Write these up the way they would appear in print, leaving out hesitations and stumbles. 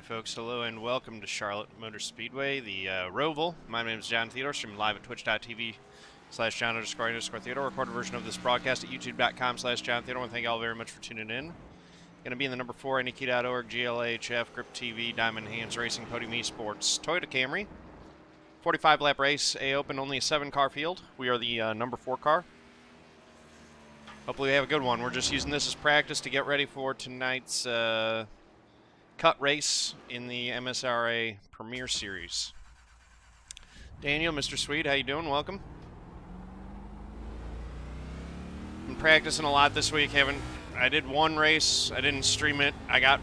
folks, hello and welcome to Charlotte Motor Speedway, the Roval. My name is John Theodore, streaming live at twitch.tv/John_Theodore. Recorded version of this broadcast at youtube.com/John Theodore. And thank you all very much for tuning in. Going to be in the number 4, NEK.org, GLHF, Grip TV, Diamond Hands Racing, Podium Esports, Toyota Camry. 45 lap race, A Open, only a 7-car field. We are the number 4 car. Hopefully we have a good one. We're just using this as practice to get ready for tonight's cut race in the MSRA Premier Series. Daniel, Mr. Sweet, how you doing? Welcome. Been practicing a lot this week. I did one race. I didn't stream it. I got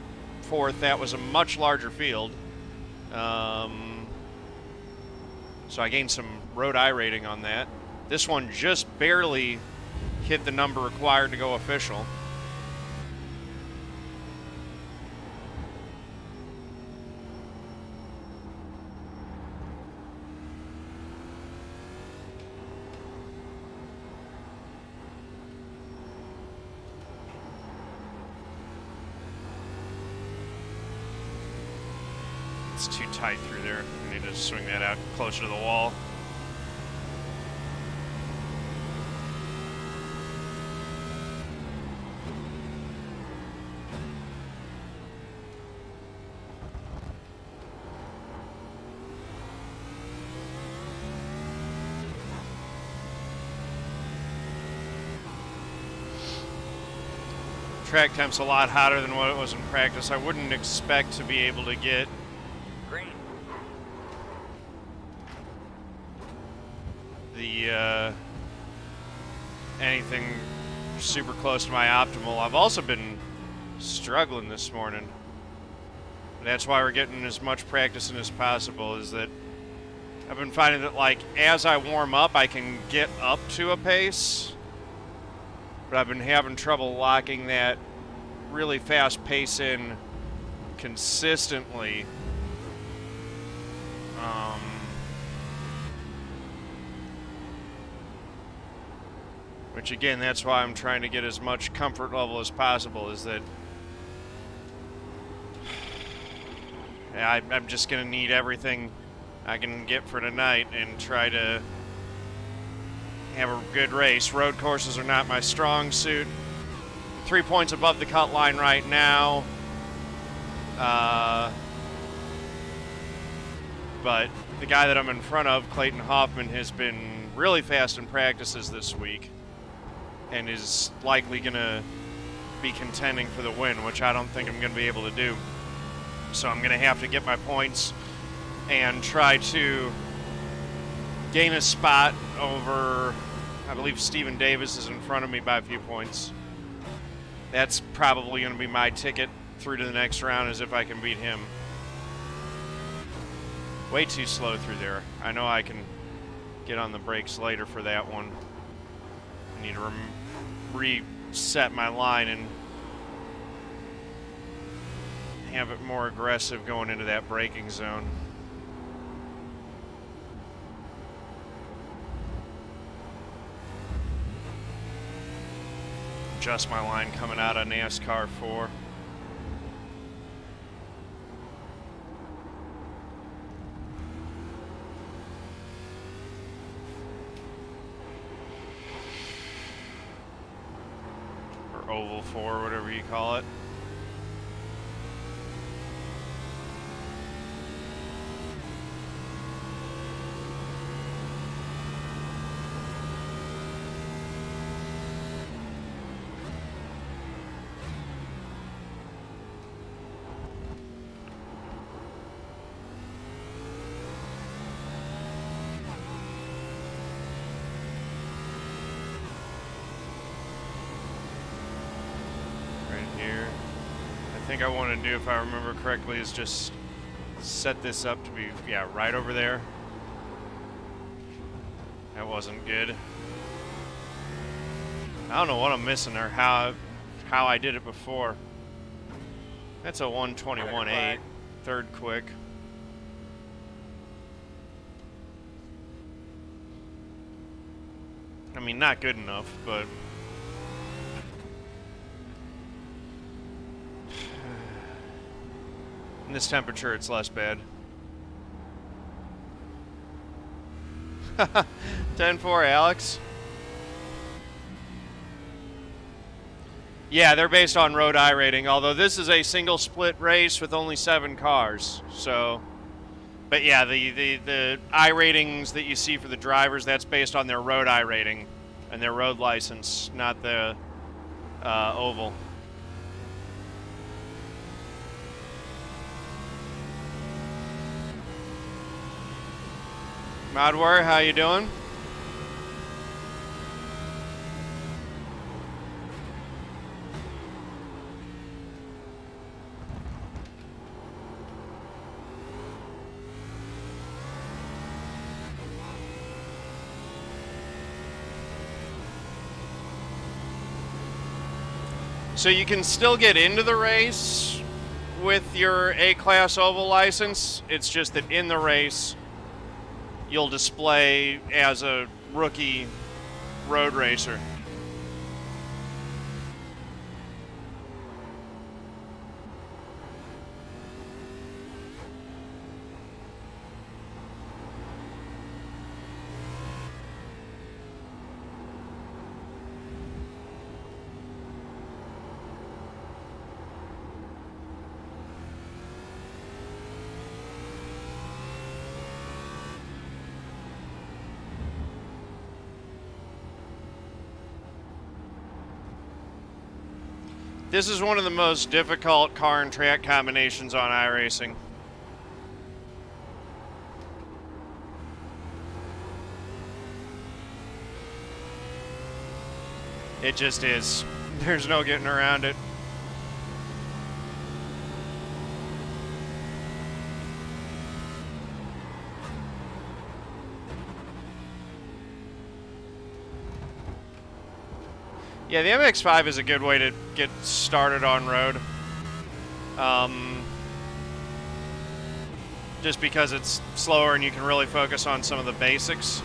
4th. That was a much larger field. So I gained some road I rating on that. This one just barely hit the number required to go official. It's too tight through there. I need to swing that out closer to the wall. Track temp's a lot hotter than what it was in practice. I wouldn't expect to be able to get the anything super close to my optimal. I've also been struggling this morning. That's why we're getting as much practice in as possible, is that I've been finding that, like, as I warm up, I can get up to a pace, but I've been having trouble locking that really fast pace in consistently. Which, again, that's why I'm trying to get as much comfort level as possible, is that I'm just going to need everything I can get for tonight and try to have a good race. Road courses are not my strong suit. 3 points above the cut line right now. But the guy that I'm in front of, Klayton Hoffman, has been really fast in practices this week and is likely going to be contending for the win, which I don't think I'm going to be able to do. So I'm going to have to get my points and try to gain a spot over, I believe Stephen Davis is in front of me by a few points. That's probably going to be my ticket through to the next round, is if I can beat him. Way too slow through there. I know I can get on the brakes later for that one. I need to reset my line and have it more aggressive going into that braking zone. Adjust my line coming out of NASCAR 4. Or Oval 4, whatever you call it. I think I want to do, if I remember correctly, is just set this up to be, yeah, right over there. That wasn't good. I don't know what I'm missing or how I did it before. That's a 121.8, third quick. I mean, not good enough, but this temperature, it's less bad. 10-4, Alex. Yeah, they're based on road iRating, although this is a single split race with only 7 cars. So, but yeah, the iRatings that you see for the drivers, that's based on their road iRating and their road license, not the oval. Modwar, how you doing? So you can still get into the race with your A-Class Oval license. It's just that in the race, you'll display as a rookie road racer. This is one of the most difficult car and track combinations on iRacing. It just is. There's no getting around it. Yeah, the MX-5 is a good way to get started on road. Just because it's slower and you can really focus on some of the basics.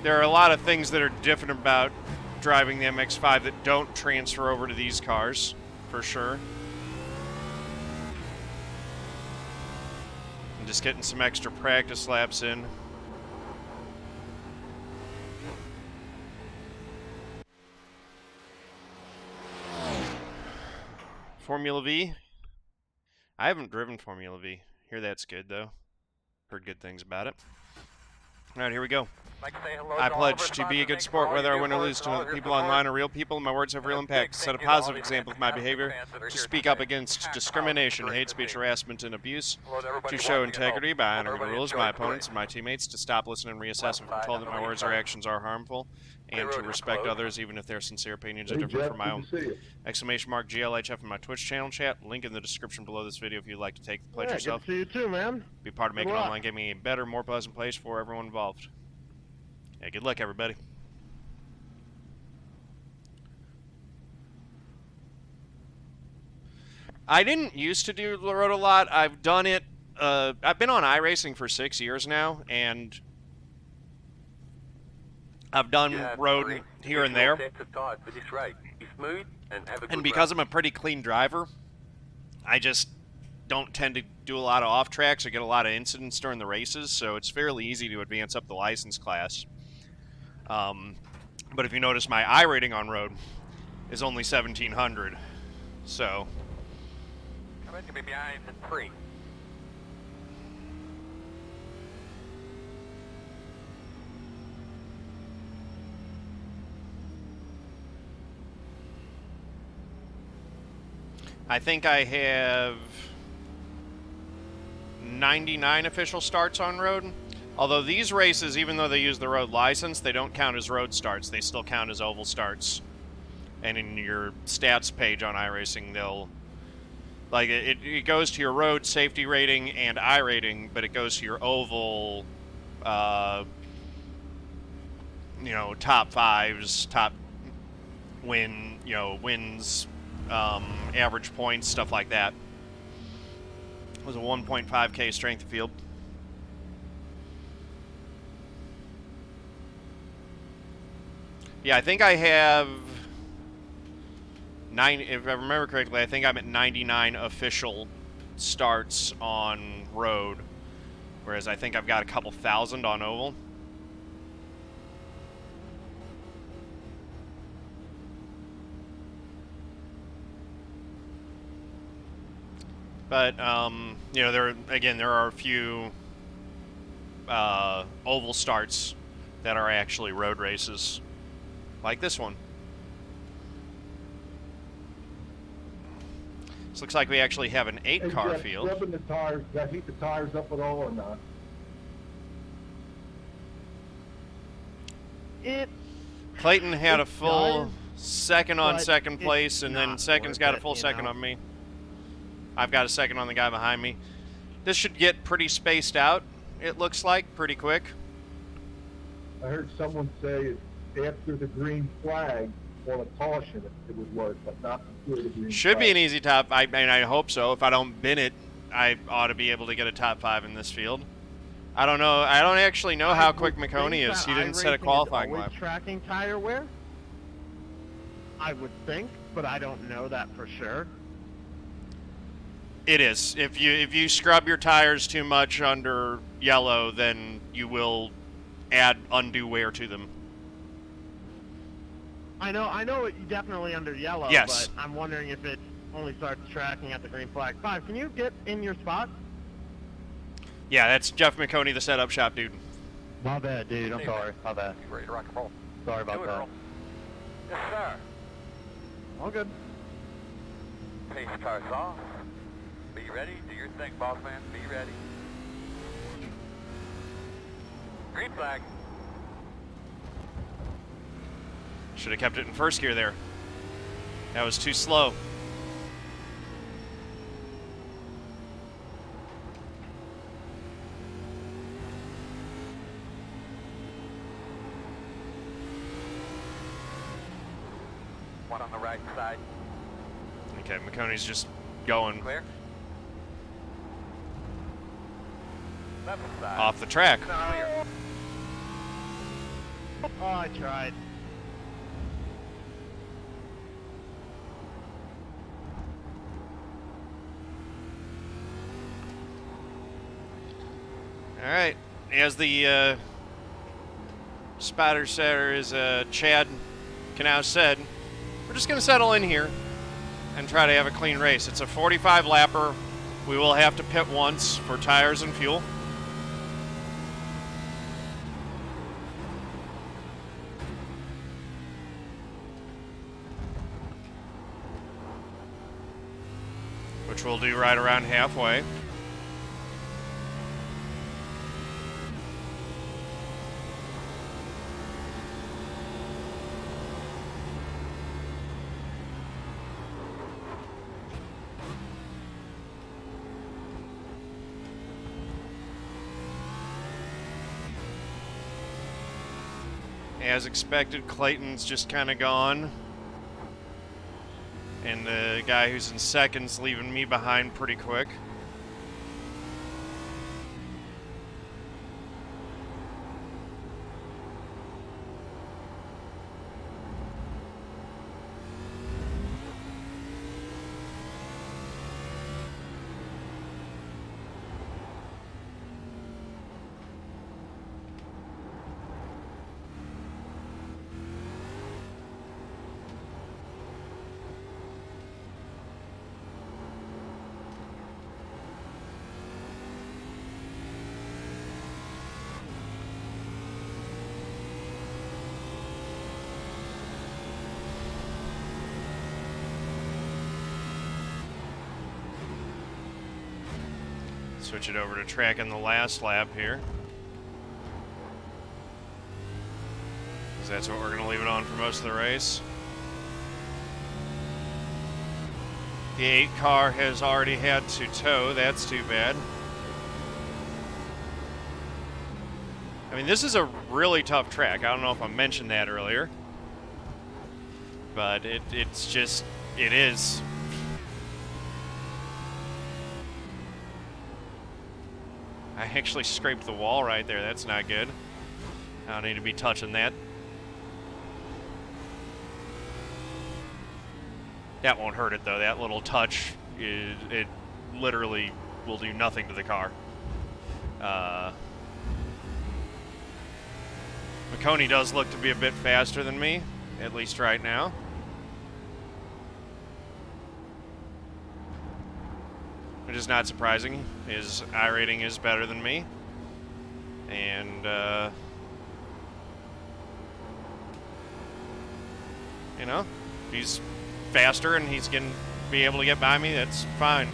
There are a lot of things that are different about driving the MX-5 that don't transfer over to these cars, for sure. And just getting some extra practice laps in. Formula V? I haven't driven Formula V. Hear that's good, though. Heard good things about it. All right, here we go. I pledge to be a good sport, whether I win or lose, to know that people online are real people. My words have real impact. To set a positive example of my behavior, to speak up against discrimination, hate speech, harassment, and abuse, to show integrity by honoring the rules, my opponents, and my teammates, to stop, listen, and reassess and control that my words or actions are harmful, and to respect others even if their sincere opinions are different from my own. Exclamation mark GLHF in my Twitch channel chat. Link in the description below this video if you'd like to take the pledge yourself. Good to see you too, man. Be part of making online gaming a better, more pleasant place for everyone involved. Yeah, good luck, everybody. I didn't used to do road a lot. I've done it. I've been on iRacing for 6 years now, and I've done road here and there. And because I'm a pretty clean driver, I just don't tend to do a lot of off tracks or get a lot of incidents during the races, so it's fairly easy to advance up the license class. But if you notice, my iRating on road is only 1700, so. I bet you'll be behind at 3. I think I have 99 official starts on road. Although these races, even though they use the road license, they don't count as road starts. They still count as oval starts. And in your stats page on iRacing, they'll... Like, it goes to your road safety rating and iRating, but it goes to your oval, you know, top fives, top wins, average points, stuff like that. It was a 1.5K strength of field. Yeah, I think I have If I remember correctly, I think I'm at 99 official starts on road, whereas I think I've got a couple thousand on oval. But, you know, there are a few oval starts that are actually road races, like this one. This looks like we actually have an 8-car field. Rubbing the tires, does that heat the tires up at all or not? Klayton had a full does, second on second place, and then not second's worth got a it, full you second know? on me. I've got a second on the guy behind me. This should get pretty spaced out, it looks like, pretty quick. I heard someone say after the green flag on a caution it would work, but not before the green Should flag. be an easy top. I mean, I hope so. If I don't bin it, I ought to be able to get a top 5 in this field. I don't know. I don't actually know how quick Maconi is. He didn't set a qualifying lap. Tracking tire wear? I would think, but I don't know that for sure. It is. If you scrub your tires too much under yellow, then you will add undue wear to them. I know it definitely under yellow, Yes. but I'm wondering if it only starts tracking at the green flag. 5, can you get in your spot? Yeah, that's Jeff Maconi, the setup shop dude. My bad, dude. I'm Hey, sorry. man. My bad. You ready to rock and roll? Sorry Do about it, that. Earl. Yes, sir. All good. Pace cars off. Be ready. Do your thing, boss man. Be ready. Green flag. Should have kept it in first gear there. That was too slow. One on the right side. Okay, Maconi's just going Clear. Left side. off the track. Clear. Oh, I tried. All right, as the spotter setter is Chad Canal said, we're just gonna settle in here and try to have a clean race. It's a 45 lapper. We will have to pit once for tires and fuel. Which we'll do right around halfway. As expected, Klayton's just kind of gone. And the guy who's in second's leaving me behind pretty quick. Switch it over to track in the last lap here. Because that's what we're going to leave it on for most of the race. The 8 car has already had to tow. That's too bad. I mean, this is a really tough track. I don't know if I mentioned that earlier. But it's just, it is. I actually scraped the wall right there. That's not good. I don't need to be touching that. That won't hurt it, though. That little touch, it literally will do nothing to the car. Maconi does look to be a bit faster than me, at least right now. Which is not surprising. His I rating is better than me. And, you know, if he's faster and he's going to be able to get by me, that's fine.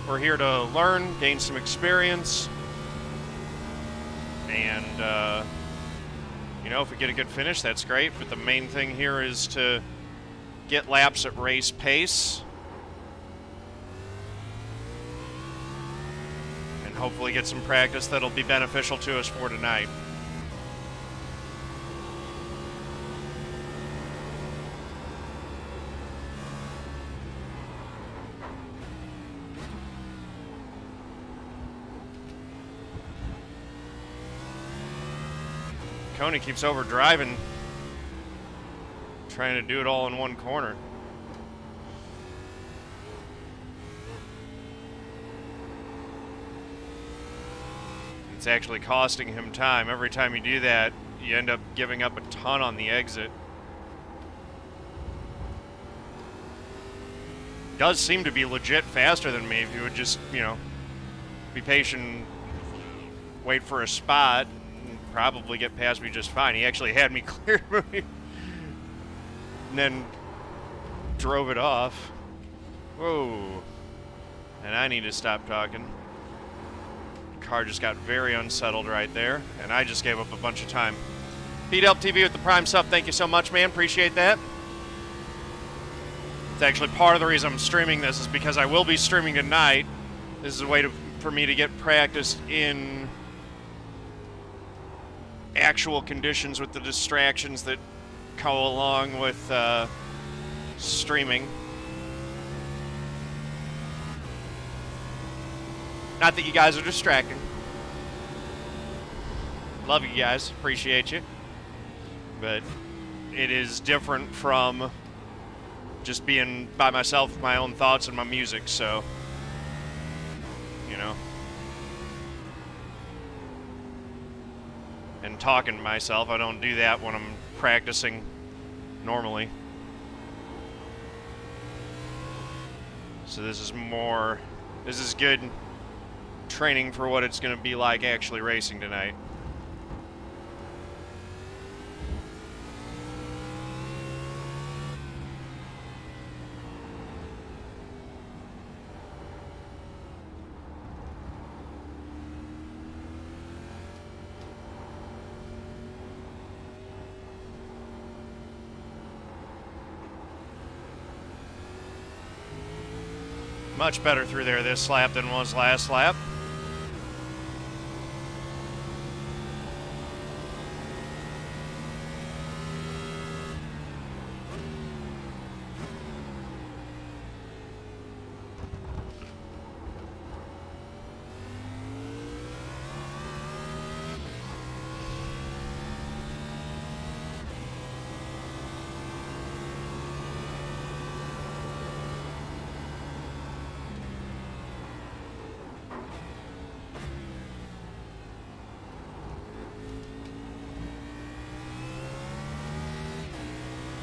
We're here to learn, gain some experience, and, you know, if we get a good finish, that's great, but the main thing here is to get laps at race pace and hopefully get some practice that'll be beneficial to us for tonight. Maconi keeps over driving, trying to do it all in one corner. It's actually costing him time. Every time you do that, you end up giving up a ton on the exit. Does seem to be legit faster than me if you would just, you know, be patient, wait for a spot, probably get past me just fine. He actually had me clear and then drove it off. Whoa. And I need to stop talking. The car just got very unsettled right there, and I just gave up a bunch of time. PDL TV with the Prime sub, thank you so much, man. Appreciate that. It's actually part of the reason I'm streaming this is because I will be streaming tonight. This is a way for me to get practiced in actual conditions with the distractions that go along with streaming. Not that you guys are distracting. Love you guys, appreciate you. But it is different from just being by myself with my own thoughts and my music, so, you know. And talking to myself. I don't do that when I'm practicing normally. So this is good training for what it's going to be like actually racing tonight. Much better through there this lap than was last lap.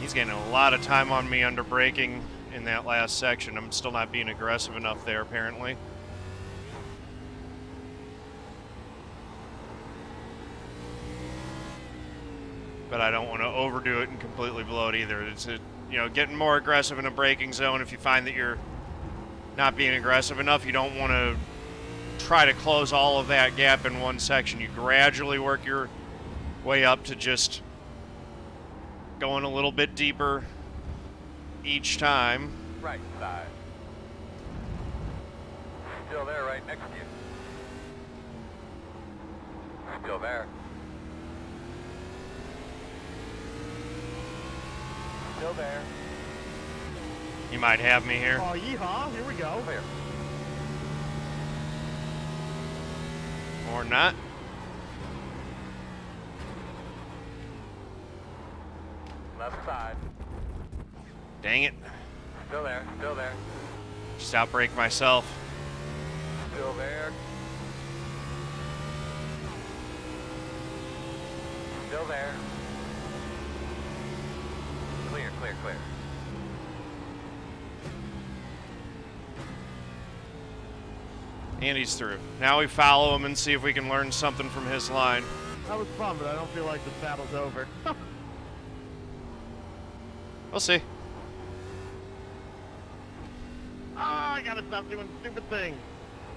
He's getting a lot of time on me under braking in that last section. I'm still not being aggressive enough there, apparently. But I don't want to overdo it and completely blow it either. It's getting more aggressive in a braking zone. If you find that you're not being aggressive enough, you don't want to try to close all of that gap in one section. You gradually work your way up to just going a little bit deeper each time. Right side. Still there right next to you. Still there. Still there. You might have me here. Oh, yeehaw, here we go. Clear. Or not. Left side. Dang it. Still there, still there. Just outbrake myself. Still there. Still there. Clear, clear, clear. And he's through. Now we follow him and see if we can learn something from his line. That was fun, but I don't feel like this battle's over. We'll see. Ah, I gotta stop doing stupid things.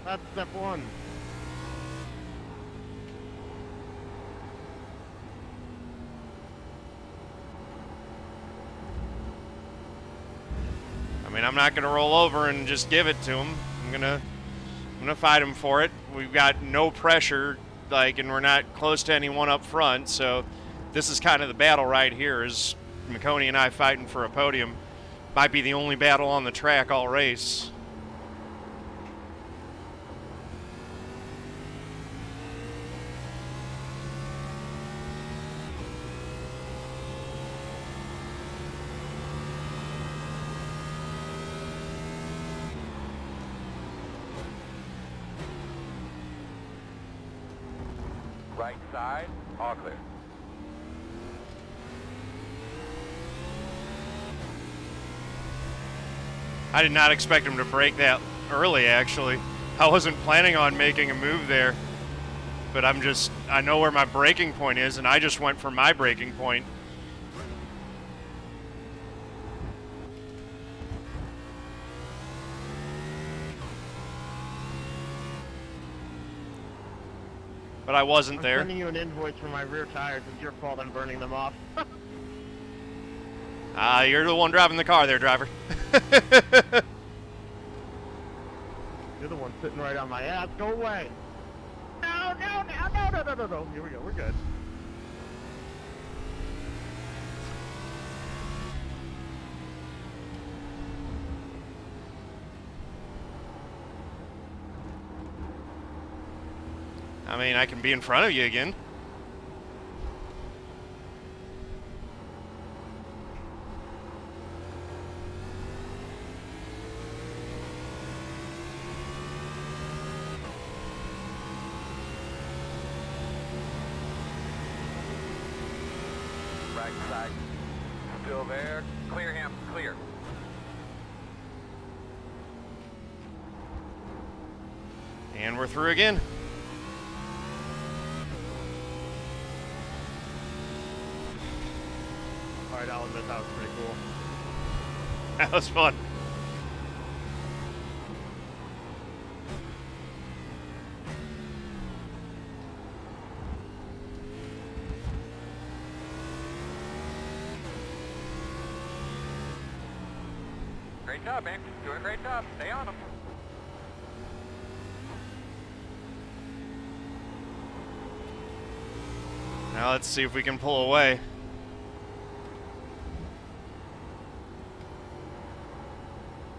That's step one. I mean, I'm not going to roll over and just give it to him. I'm gonna fight him for it. We've got no pressure, and we're not close to anyone up front. So this is kind of the battle right here. Is Maconi and I fighting for a podium? Might be the only battle on the track all race. Right side, all clear. I did not expect him to break that early, actually. I wasn't planning on making a move there. But I know where my braking point is, and I just went for my braking point. But I wasn't there. I'm sending you an invoice for my rear tires. It's your fault I'm burning them off. You're the one driving the car there, driver. You're the one sitting right on my ass. Go away. No, no, no, no, no, no, no, no. Here we go. We're good. I mean, I can be in front of you again. Right side, still there. Clear him, clear. And we're through again. Alright, I'll admit that was pretty cool. That was fun. Great job, man. Doing a great job. Stay on him. Now let's see if we can pull away.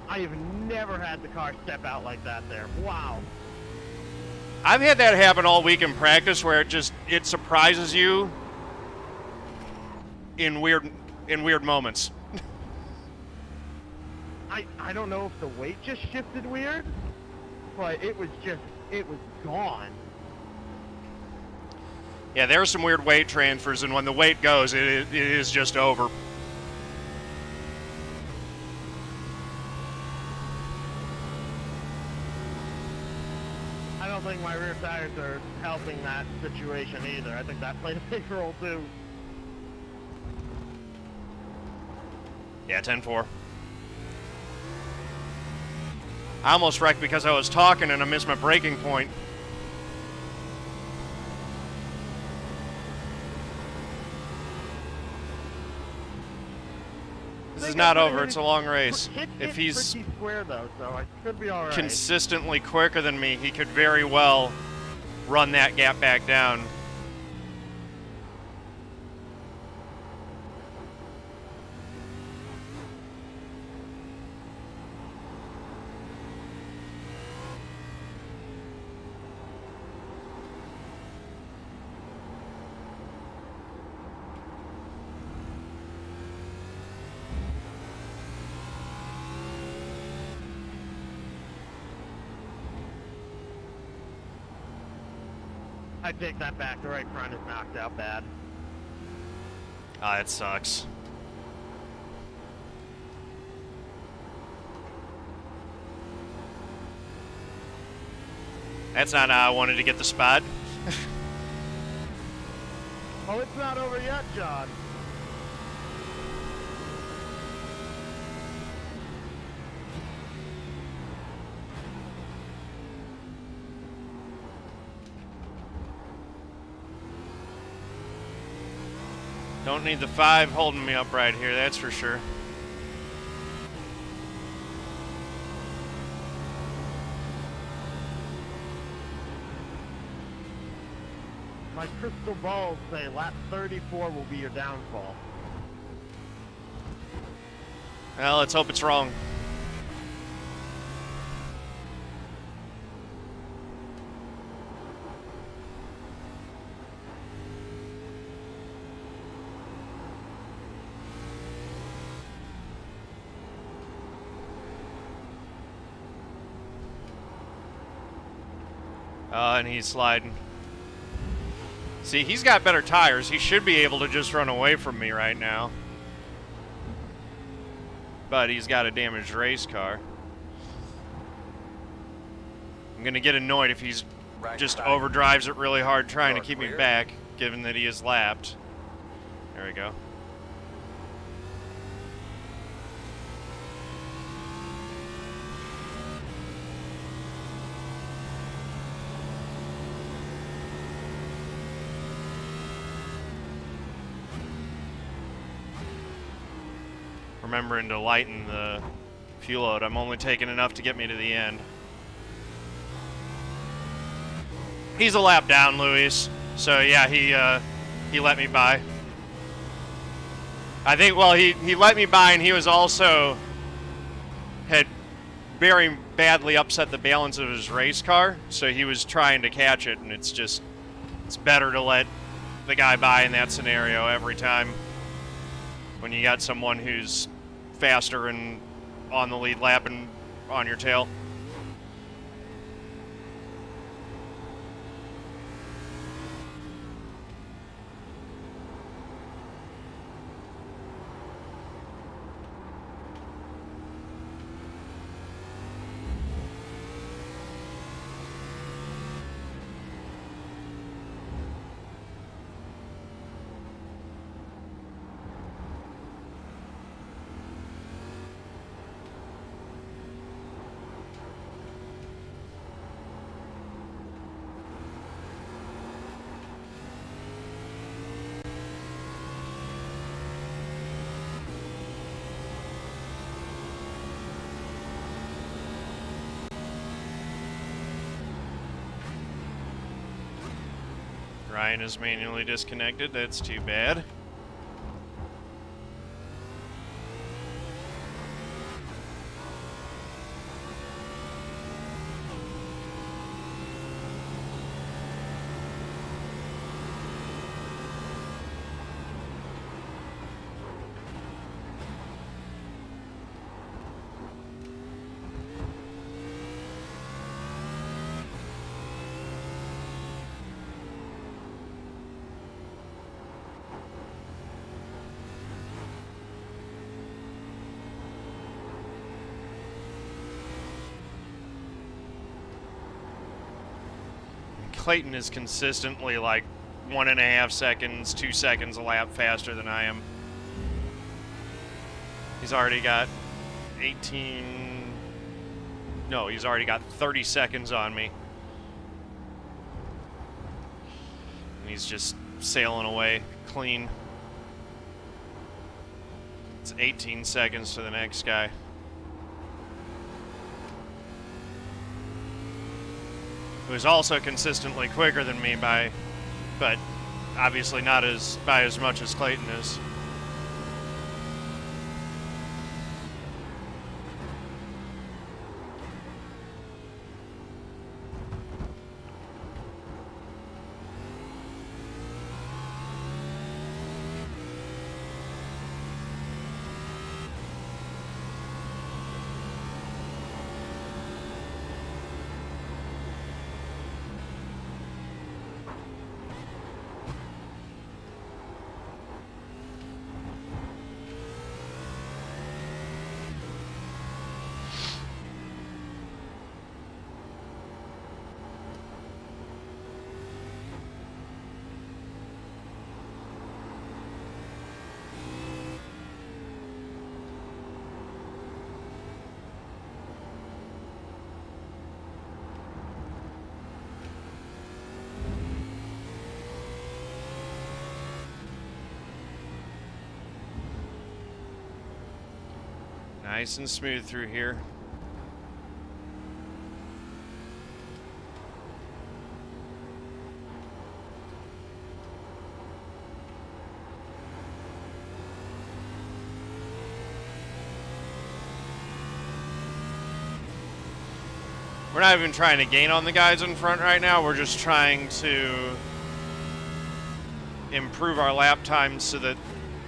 I have never had the car step out like that there. Wow. I've had that happen all week in practice where it surprises you in weird moments. I don't know if the weight just shifted weird, but it was gone. Yeah, there are some weird weight transfers, and when the weight goes, it is just over. I don't think my rear tires are helping that situation either. I think that played a big role too. Yeah, 10-4. I almost wrecked because I was talking and I missed my braking point. This is not over. It's a long race. If he's pretty square though, so I should be all right. consistently quicker than me, he could very well run that gap back down. I take that back. The right front is knocked out bad. Ah, it sucks. That's not how I wanted to get the spot. Oh, it's not over yet, John. Don't need the 5 holding me up right here, that's for sure. My crystal balls say lap 34 will be your downfall. Well, let's hope it's wrong. And he's sliding. See, he's got better tires. He should be able to just run away from me right now. But he's got a damaged race car. I'm going to get annoyed if he's just overdrives it really hard trying to keep me back, given that he is lapped. There we go. Remembering to lighten the fuel load. I'm only taking enough to get me to the end. He's a lap down, Luis. So yeah, he let me by. I think, well, he let me by, and he was also had very badly upset the balance of his race car, so he was trying to catch it, and it's better to let the guy by in that scenario every time when you got someone who's faster and on the lead lap and on your tail. Ryan is manually disconnected. That's too bad. Klayton is consistently like 1.5 seconds, 2 seconds a lap faster than I am. He's already got 18... No, he's already got 30 seconds on me. And he's just sailing away clean. It's 18 seconds to the next guy. Who's also consistently quicker than me but obviously not by as much as Klayton is. Nice and smooth through here. We're not even trying to gain on the guys in front right now. We're just trying to improve our lap times so that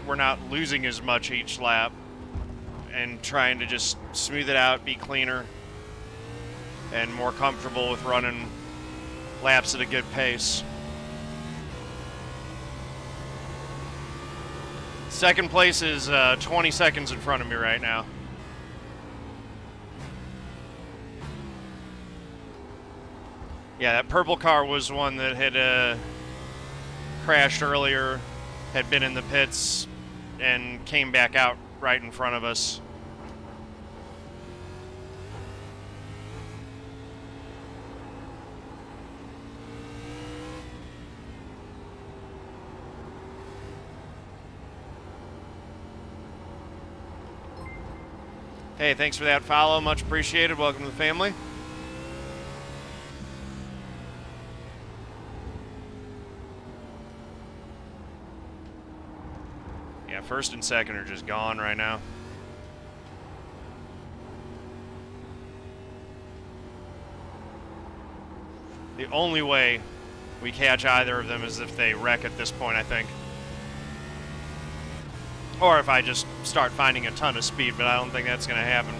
we're not losing as much each lap, and trying to just smooth it out, be cleaner, and more comfortable with running laps at a good pace. Second place is 20 seconds in front of me right now. Yeah, that purple car was one that had crashed earlier, had been in the pits, and came back out right in front of us. Hey, thanks for that follow. Much appreciated. Welcome to the family. Yeah, first and second are just gone right now. The only way we catch either of them is if they wreck at this point, I think. Or if I just start finding a ton of speed, but I don't think that's going to happen.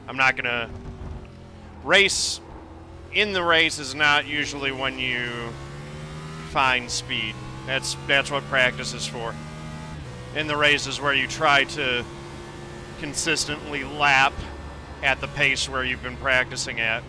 I'm not going to race. In the race is not usually when you find speed. That's what practice is for. In the race is where you try to consistently lap at the pace where you've been practicing at.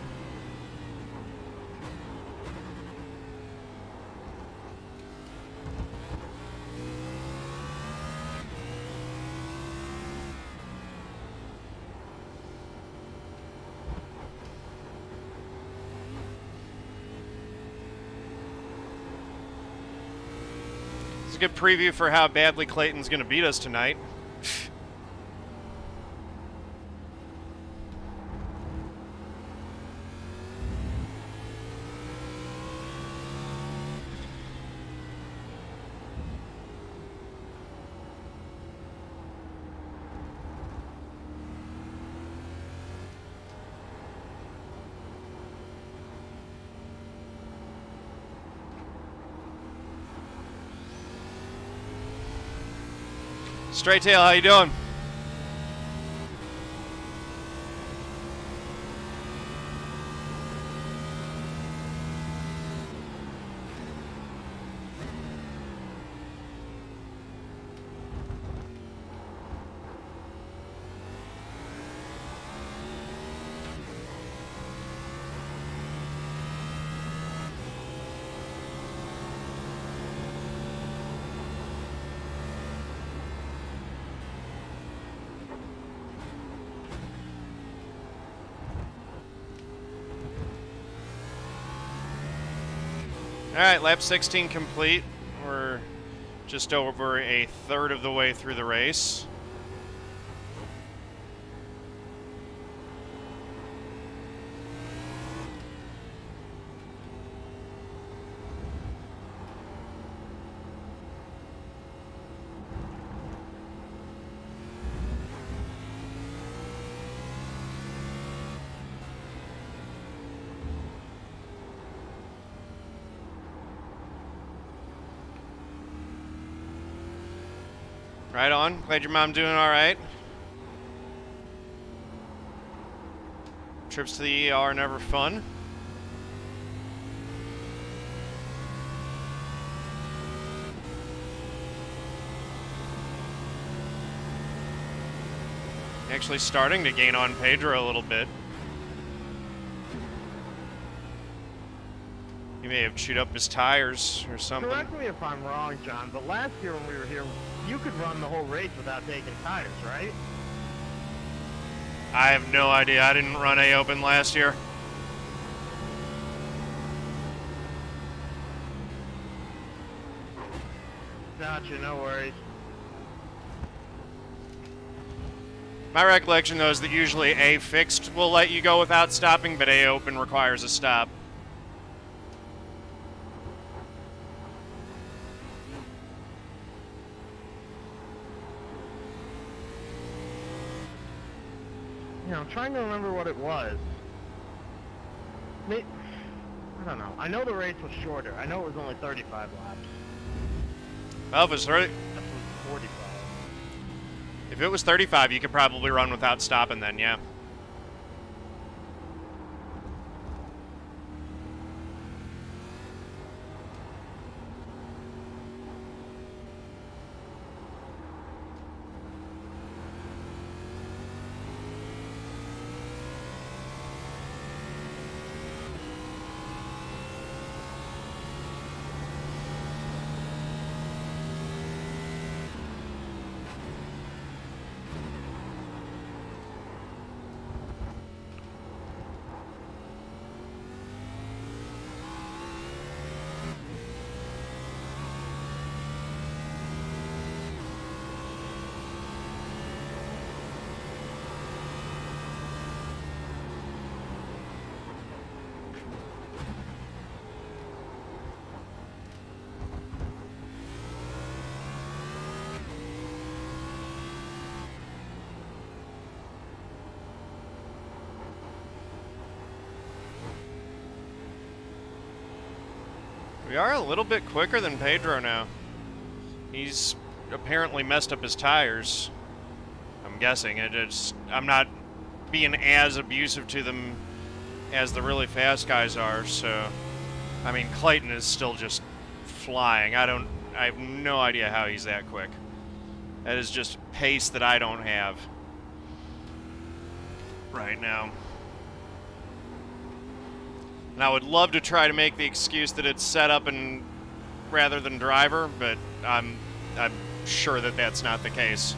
Good preview for how badly Klayton's going to beat us tonight. Straight Tail, how you doing? All right, lap 16 complete. We're just over a third of the way through the race. Right on. Glad your mom doing all right. Trips to the ER are never fun. Actually starting to gain on Pedro a little bit. He may have chewed up his tires or something. Correct me if I'm wrong, John, but last year when we were here, you could run the whole race without taking tires, right? I have no idea. I didn't run A-Open last year. got you, no worries. My recollection, though, is that usually A fixed will let you go without stopping, but A open requires a stop. You know, I'm trying to remember what it was. I don't know. I know the race was shorter. I know it was only 35 laps. Well, if it was 30, That was 45. if it was 35, you could probably run without stopping then, yeah. We are a little bit quicker than Pedro now. He's apparently messed up his tires. I'm guessing. I'm not being as abusive to them as the really fast guys are, so... I mean, Klayton is still just flying. I have no idea how he's that quick. That is just pace that I don't have right now. And I would love to try to make the excuse that it's setup and rather than driver, but I'm sure that that's not the case.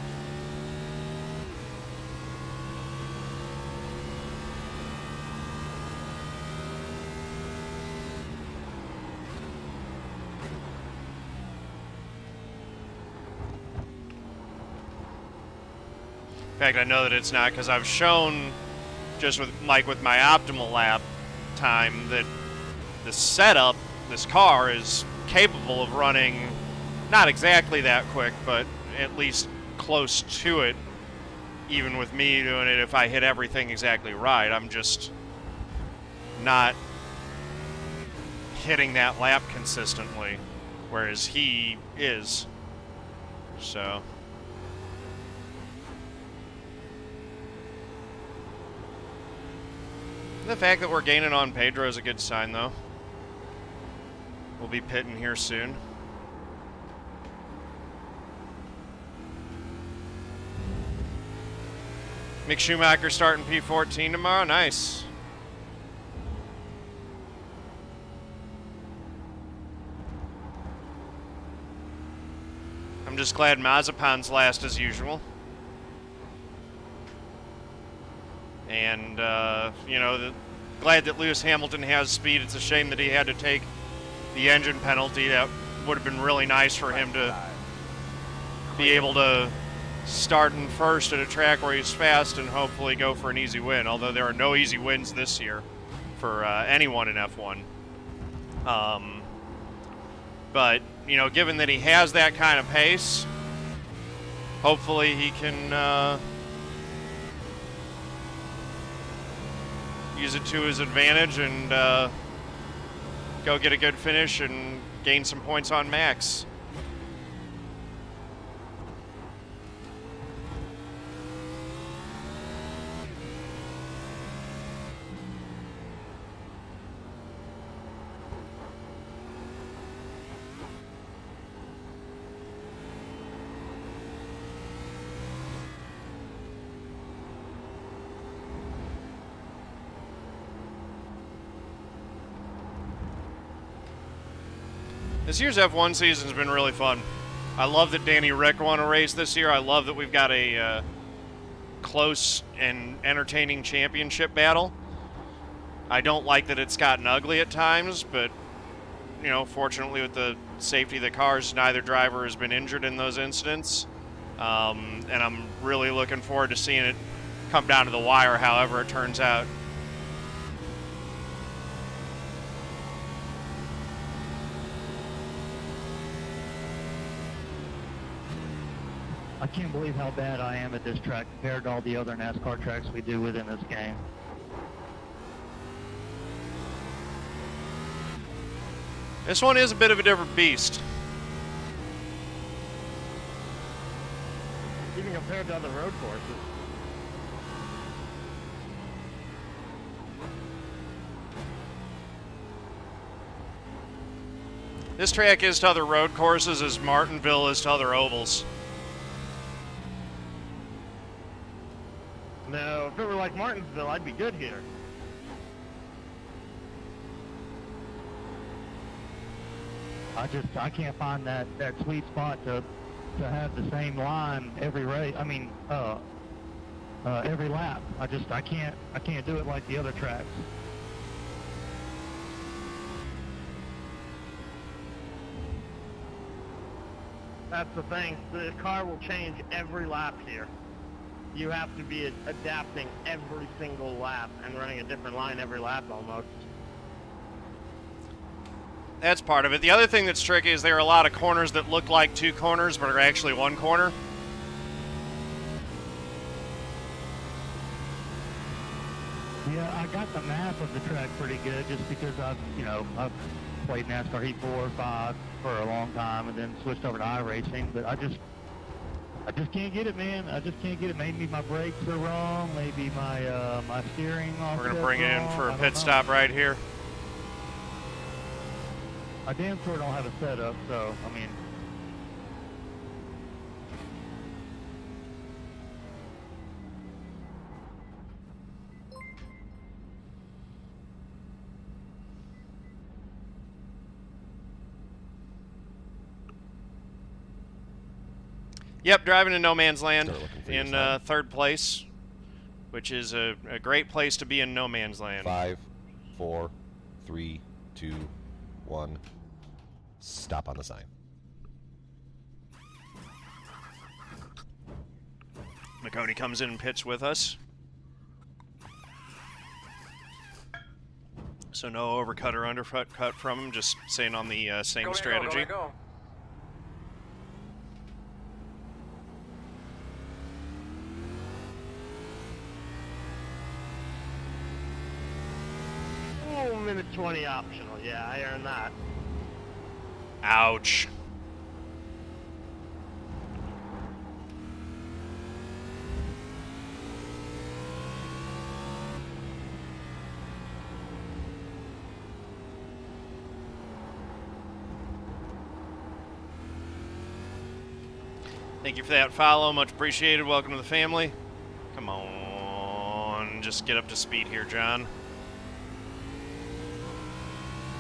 In fact, I know that it's not because I've shown just with my optimal lap time that the setup, this car is capable of running not exactly that quick, but at least close to it, even with me doing it if I hit everything exactly right. I'm just not hitting that lap consistently, whereas he is. So... the fact that we're gaining on Pedro is a good sign, though. We'll be pitting here soon. Mick Schumacher starting P14 tomorrow. Nice. I'm just glad Mazepan's last as usual. And, you know, glad that Lewis Hamilton has speed. It's a shame that he had to take the engine penalty. That would have been really nice for him to be able to start in first at a track where he's fast and hopefully go for an easy win, although there are no easy wins this year for anyone in F1. But, you know, given that he has that kind of pace, hopefully he can... use it to his advantage and go get a good finish and gain some points on Max. This year's F1 season's been really fun. I love that Danny Rick won a race this year. I love that we've got a close and entertaining championship battle. I don't like that it's gotten ugly at times, but, you know, fortunately with the safety of the cars. Neither driver has been injured in those incidents. And I'm really looking forward to seeing it come down to the wire, however it turns out. I can't believe how bad I am at this track compared to all the other NASCAR tracks we do within this game. This one is a bit of a different beast. Even compared to other road courses. This track is to other road courses as Martinville is to other ovals. No, if it were like Martinsville, I'd be good here. I can't find that sweet spot to have the same line every race. I mean, every lap. I can't do it like the other tracks. That's the thing. The car will change every lap here. You have to be adapting every single lap and running a different line every lap almost. That's part of it. The other thing that's tricky is there are a lot of corners that look like two corners but are actually one corner. Yeah, I got the map of the track pretty good just because I've played NASCAR Heat 4 or 5 for a long time and then switched over to iRacing, but I just can't get it, man. I just can't get it. Maybe my brakes are wrong. Maybe my steering off. We're going to bring it in for a pit stop right here. I damn sure don't have a setup, so, I mean... Yep, driving in no man's land in third place, which is a great place to be in no man's land. 5, 4, 3, 2, 1. Stop on the sign. Maconi comes in and pits with us. So no overcut or undercut from him, just staying on the same strategy. Go. Oh, minute 20 optional. Yeah, I earned that. Ouch. Thank you for that follow. Much appreciated. Welcome to the family. Come on. Just get up to speed here, John.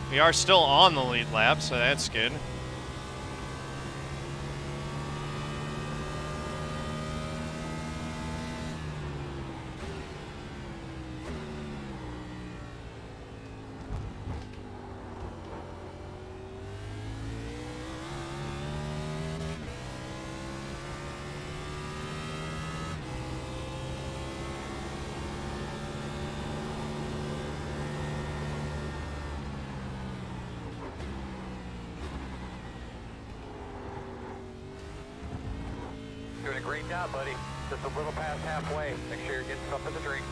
We are still on the lead lap, so that's good. Doing a great job, buddy. Just a little past halfway. Make sure you're getting something to drink.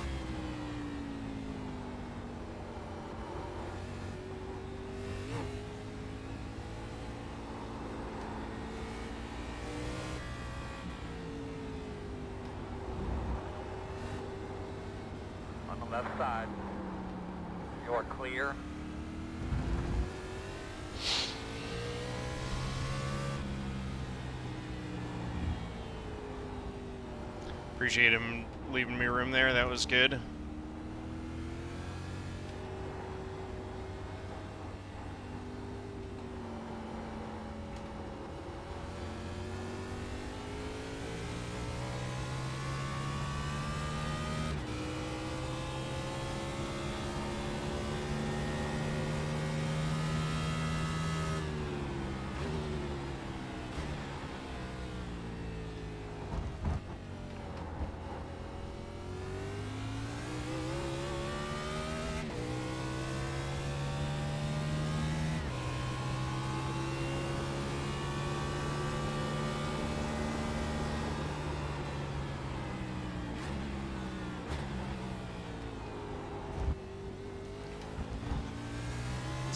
On the left side. You're clear. Appreciate him leaving me room there. That was good.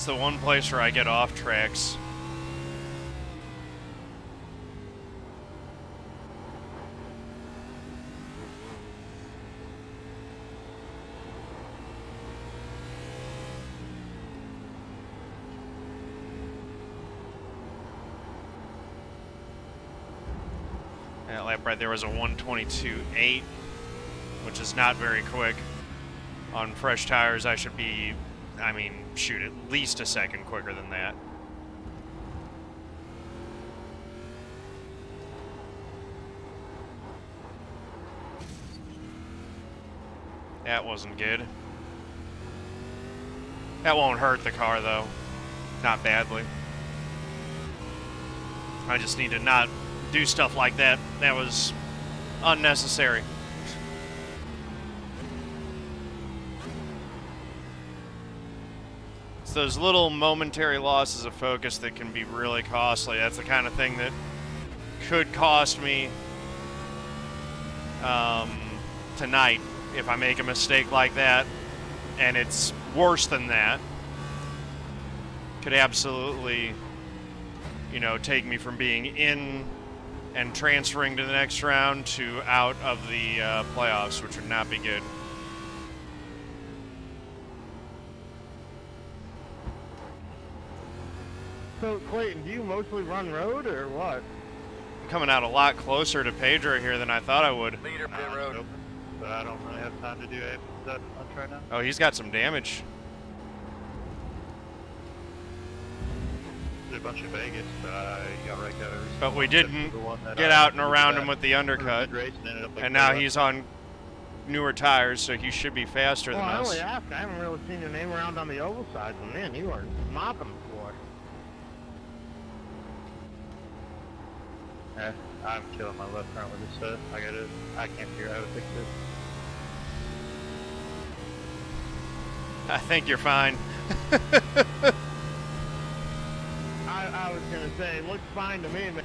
It's the one place where I get off tracks. That lap right there was a 1:22.8, which is not very quick. On fresh tires, I should be, I mean, shoot, at least a second quicker than that. That wasn't good. That won't hurt the car, though. Not badly. I just need to not do stuff like that. That was unnecessary. It's those little momentary losses of focus that can be really costly. That's the kind of thing that could cost me tonight if I make a mistake like that, and it's worse than that. Could absolutely, you know, take me from being in and transferring to the next round to out of the playoffs, which would not be good. So, Klayton, do you mostly run road or what? I'm coming out a lot closer to Pedro here than I thought I would. Leader pit road. But I don't really have time to do that much right now. Oh, he's got some damage. Did a bunch of Vegas, but you got right there. But we didn't get out and around him with the undercut. And now he's on newer tires, so he should be faster than I us. only asked. I haven't really seen your name around on the oval side, but man, you are mopping the floor. I'm killing my left front with this stuff. I can't figure out how to fix it. I think you're fine. I was gonna say, it looks fine to me, man.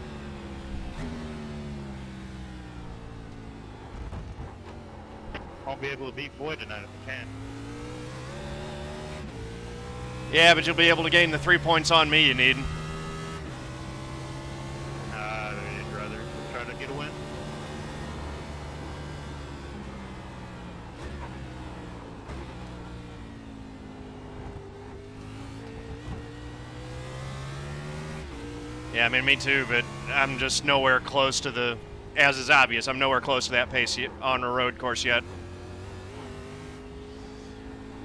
Won't be able to beat Boyd tonight if I can. Yeah, but you'll be able to gain the 3 points on me you need. I'd rather try to get a win. Yeah, I mean, me too, but I'm just nowhere close to the, as is obvious, I'm nowhere close to that pace yet, on a road course yet.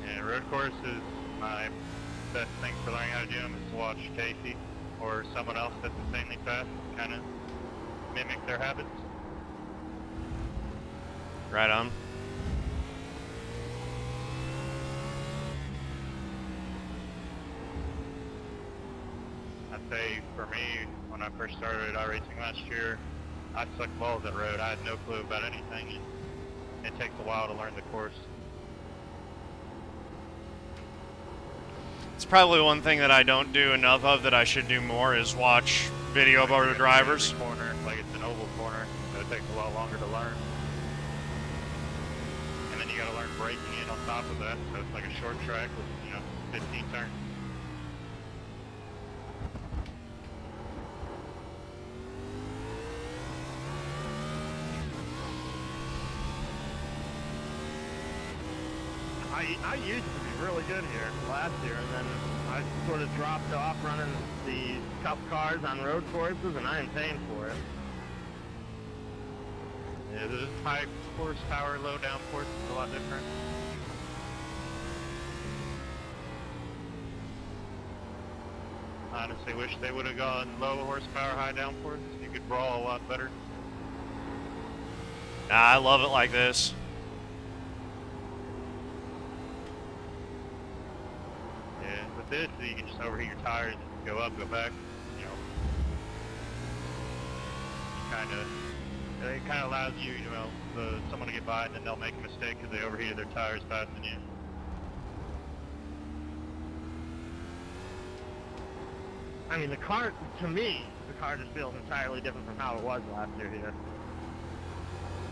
Yeah, road course is my best thing for learning how to do them is to watch Casey or someone else that's insanely fast, kind of mimic their habits. Right on. I'd say for me, when I first started iRacing last year, I sucked balls at road. I had no clue about anything, and it takes a while to learn the course. It's probably one thing that I don't do enough of that I should do more is watch video of other drivers. Corner, like it's an oval corner, so it takes a lot longer to learn. And then you got to learn braking in on top of that, so it's like a short track with 15 turns. I used to be really good here last year, and then I sort of dropped off running the cup cars on road courses, and I am paying for it. Yeah, the high horsepower, low downforce is a lot different. Honestly, wish they would have gone low horsepower, high downforce. You could brawl a lot better. Nah, I love it like this. Yeah, with this, you can just overheat your tires and go up, go back. It kind of allows you, someone to get by and then they'll make a mistake because they overheated their tires faster than you. I mean, the car, to me, the car just feels entirely different from how it was last year here.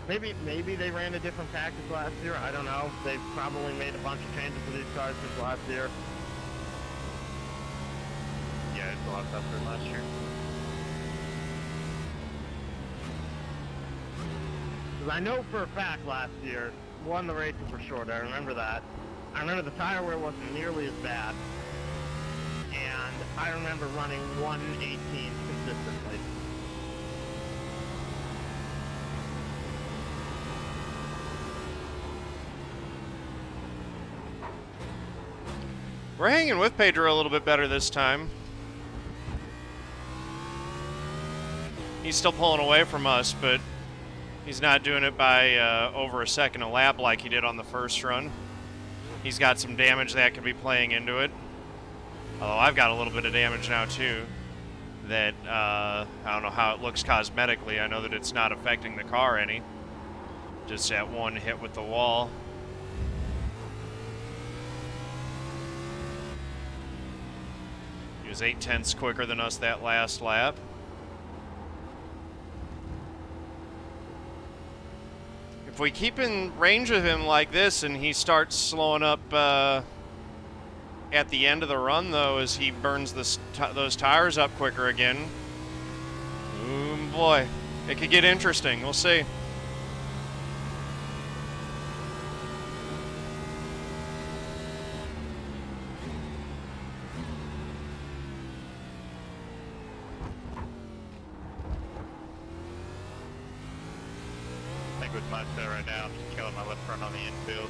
Maybe they ran a different tactic last year. I don't know. They've probably made a bunch of changes to these cars since last year. a lot tougher than last year. Because I know for a fact last year, one, the races were short. I remember that. I remember the tire wear wasn't nearly as bad. And I remember running 118 consistently. We're hanging with Pedro a little bit better this time. He's still pulling away from us, but he's not doing it by over a second a lap like he did on the first run. He's got some damage that could be playing into it. Although I've got a little bit of damage now too. That, I don't know how it looks cosmetically. I know that it's not affecting the car any. Just that one hit with the wall. He was 0.8 quicker than us that last lap. If we keep in range of him like this and he starts slowing up at the end of the run, though, as he burns those tires up quicker again, oh boy, it could get interesting. We'll see. I think with my set right now, I'm just killing my left front on the infield.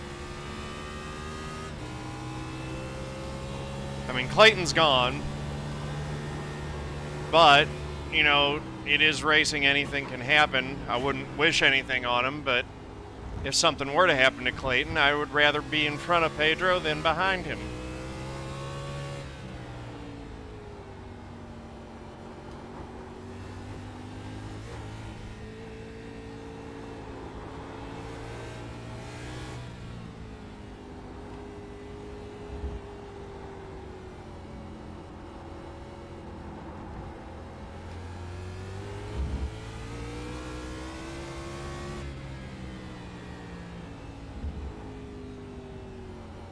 I mean, Klayton's gone, but, you know, it is racing. Anything can happen. I wouldn't wish anything on him, but if something were to happen to Klayton, I would rather be in front of Pedro than behind him.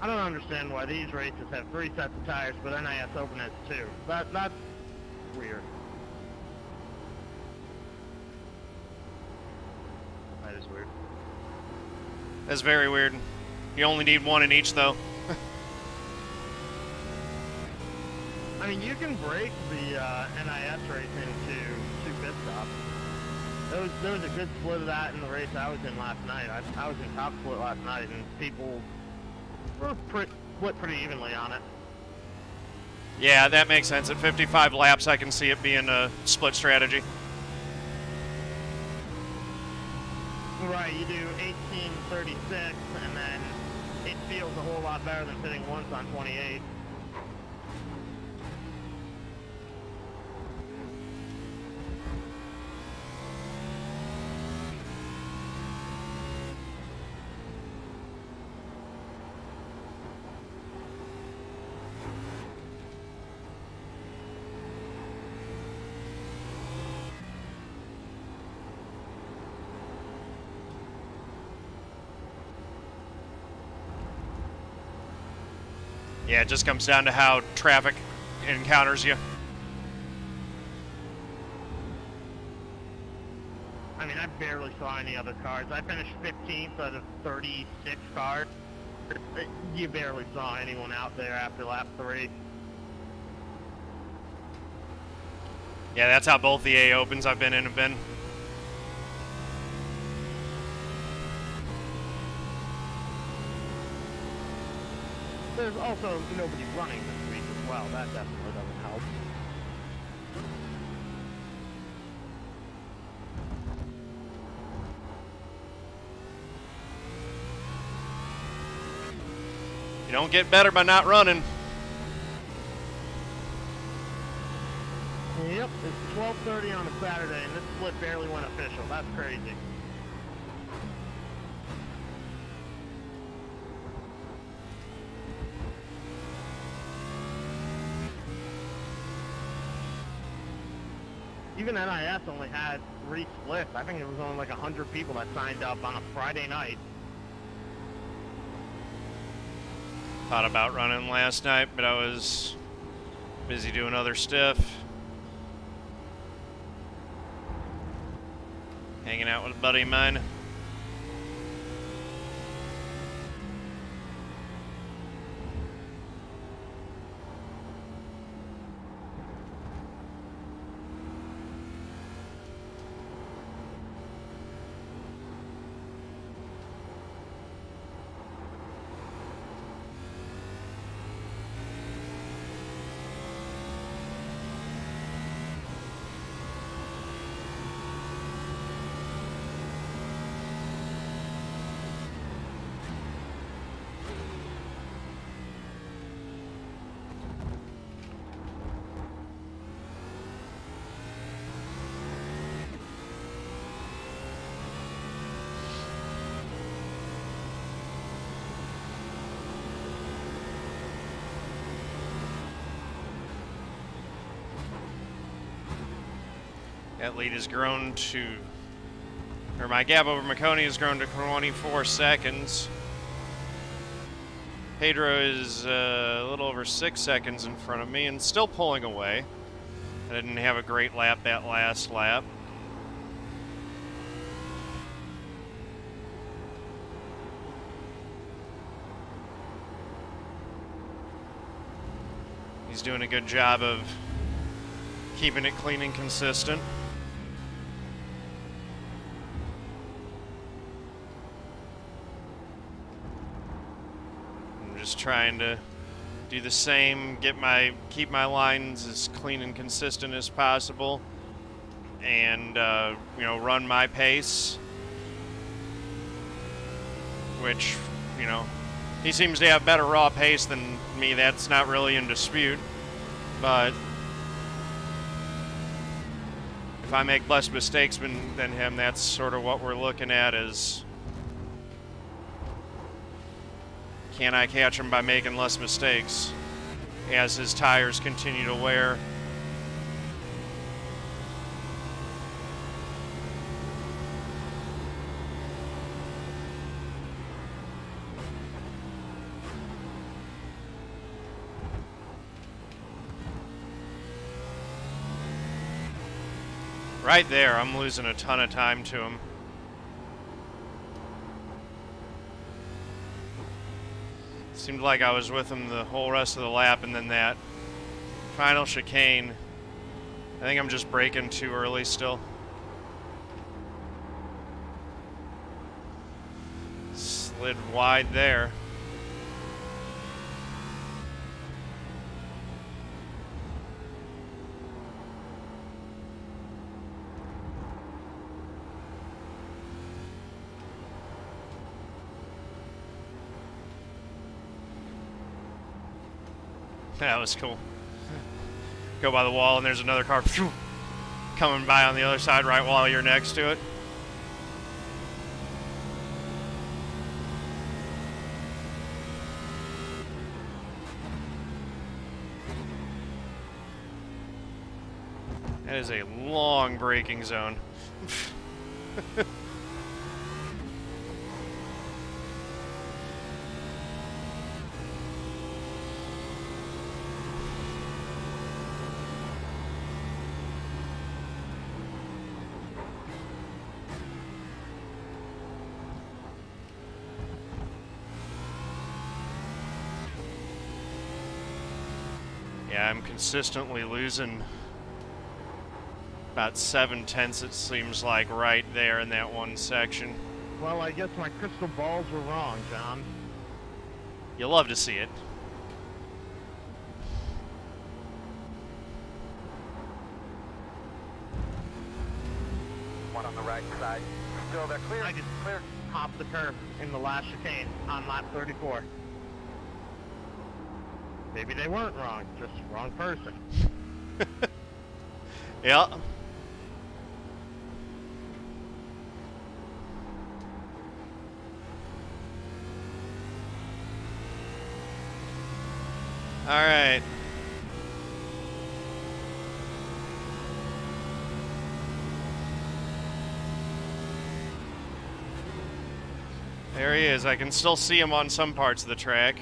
I don't understand why these races have 3 sets of tires, but NIS Open has 2. That's weird. That is weird. That's very weird. You only need one in each, though. I mean, you can break the NIS race into 2 pit stops. There was a good split of that in the race I was in last night. I was in top split last night, and people were split pretty evenly on it. Yeah, that makes sense. At 55 laps, I can see it being a split strategy. Right, you do 18:36, and then it feels a whole lot better than pitting once on 28. Yeah, it just comes down to how traffic encounters you. I mean, I barely saw any other cars. I finished 15th out of 36 cars. You barely saw anyone out there after lap 3. Yeah, that's how both the A Opens I've been in have been. There's also nobody running this week as well. That definitely doesn't help. You don't get better by not running. Yep, it's 12:30 on a Saturday, and this split barely went official. That's crazy. Even NIS only had 3 splits. I think it was only like 100 people that signed up on a Friday night. Thought about running last night, but I was Busy doing other stuff. Hanging out with a buddy of mine. That lead has grown to, or my gap over Maconi has grown to 24 seconds. Pedro is a little over 6 seconds in front of me and still pulling away. I didn't have a great lap that last lap. He's doing a good job of keeping it clean and consistent. Just trying to do the same, keep my lines as clean and consistent as possible, and you know, run my pace, which, you know, he seems to have better raw pace than me. That's not really in dispute, but if I make less mistakes than him, that's sort of what we're looking at, is can I catch him by making less mistakes as his tires continue to wear? Right there, I'm losing a ton of time to him. Seemed like I was with him the whole rest of the lap, and then that final chicane, I think I'm just braking too early still. Slid wide there. That was cool. Go by the wall and there's another car coming by on the other side right while you're next to it. That is a long braking zone. Yeah, I'm consistently losing about 7/10, it seems like, right there in that one section. Well, I guess my crystal balls were wrong, John. You love to see it. One on the right side. Still there. Clear. I just Clear. hopped the curb in the last chicane on lap 34. Maybe they weren't wrong, just wrong person. Yeah. All right. There he is. I can still see him on some parts of the track.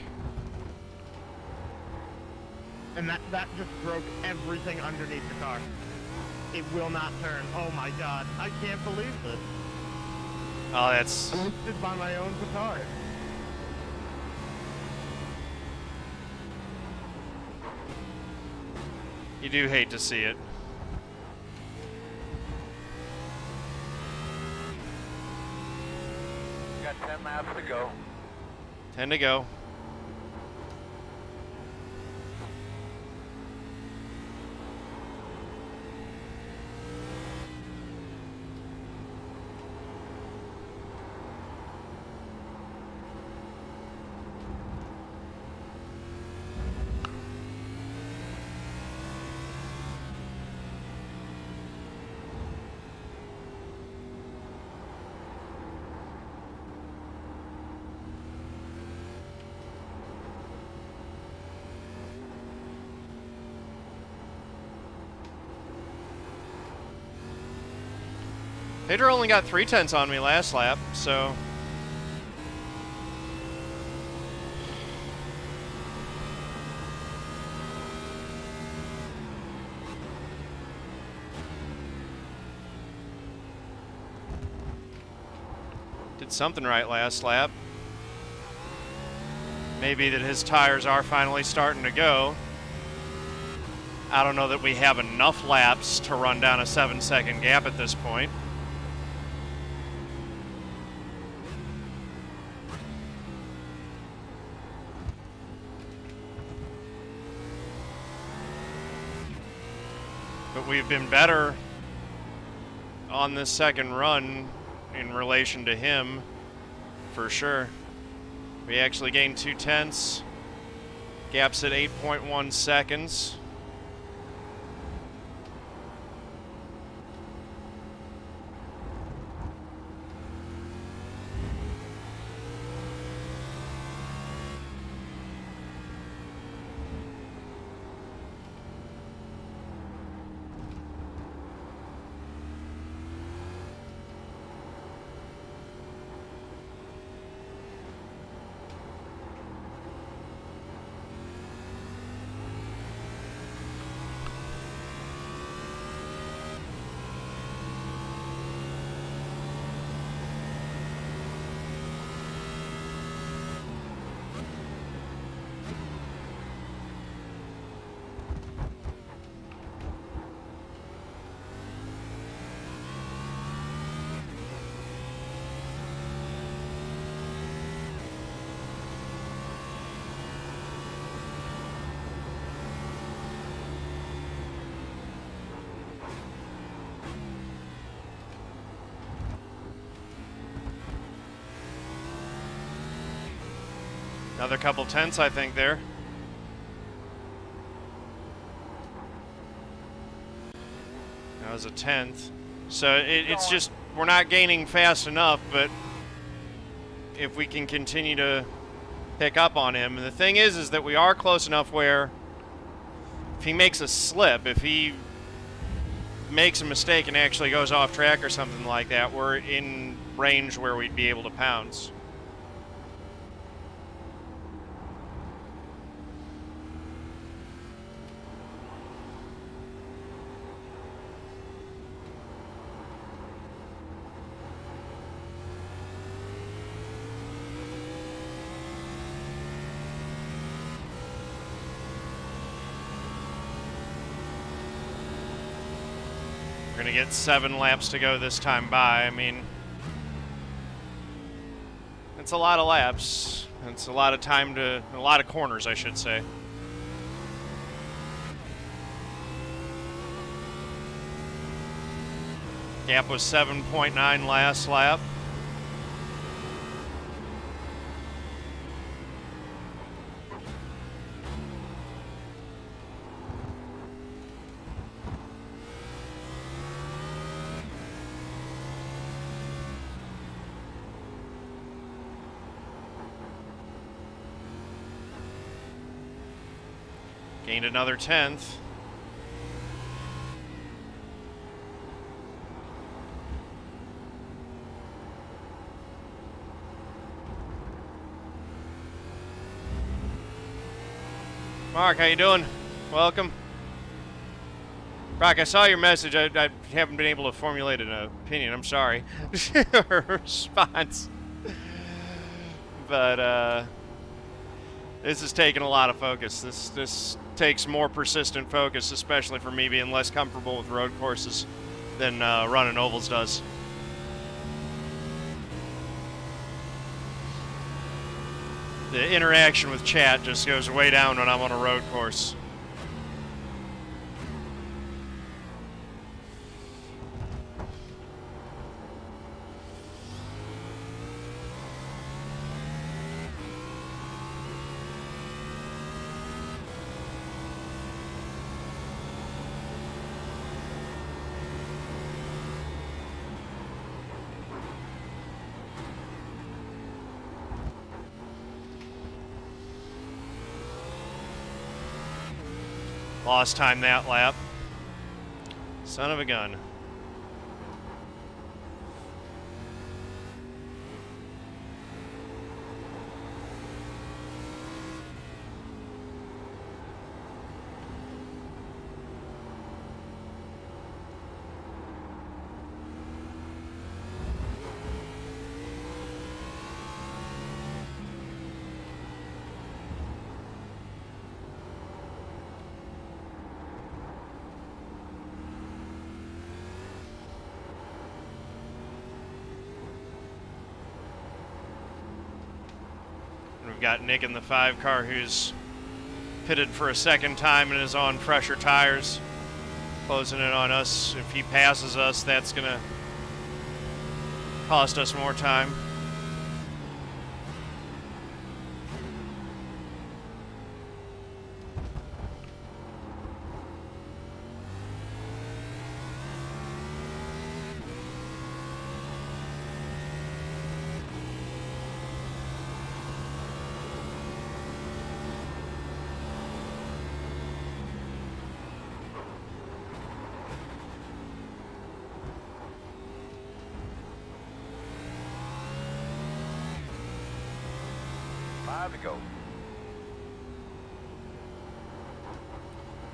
And that just broke everything underneath the car. It will not turn. Oh my God, I can't believe this. Oh, that's... Boosted by my own petard. You do hate to see it. You got 10 laps to go. 10 to go. Pedro only got 3/10 on me last lap, so... Did something right last lap. Maybe that his tires are finally starting to go. I don't know that we have enough laps to run down a 7-second gap at this point. But we've been better on this second run in relation to him, for sure. We actually gained 2/10. Gap's at 8.1 seconds. Another couple tenths, I think, there. That was a 10th. So it's just, we're not gaining fast enough, but if we can continue to pick up on him. And the thing is that we are close enough where if he makes a slip, if he makes a mistake and actually goes off track or something like that, we're in range where we'd be able to pounce. We're going to get 7 laps to go this time by. I mean, it's a lot of laps. It's a lot of time to, a lot of corners, I should say. Gap was 7.9 last lap. Gained another 10th. Mark, how you doing? welcome. Brock, I saw your message. I haven't been able to formulate an opinion. I'm sorry. Or a response. But, this is taking a lot of focus. This takes more persistent focus, especially for me being less comfortable with road courses than running ovals does. The interaction with chat just goes way down when I'm on a road course. Lost time that lap. Son of a gun. We've got Nick in the 5 car who's pitted for a second time and is on fresher tires, closing in on us. If he passes us, that's going to cost us more time. To go.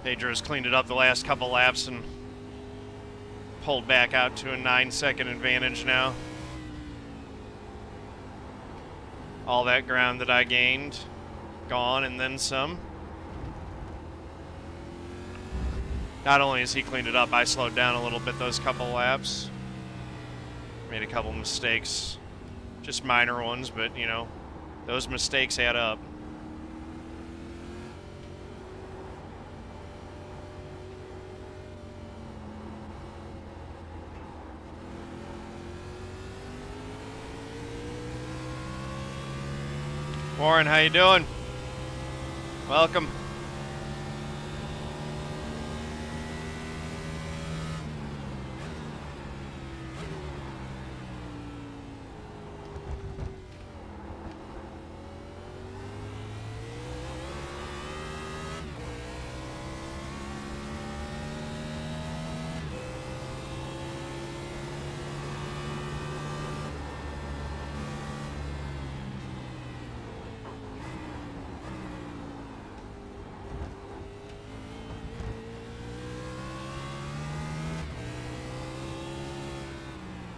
Pedro's cleaned it up the last couple laps and pulled back out to a 9-second advantage now. All that ground that I gained, gone and then some. Not only has he cleaned it up, I slowed down a little bit those couple laps. Made a couple mistakes, just minor ones, but you know, those mistakes add up. Warren, how you doing? Welcome.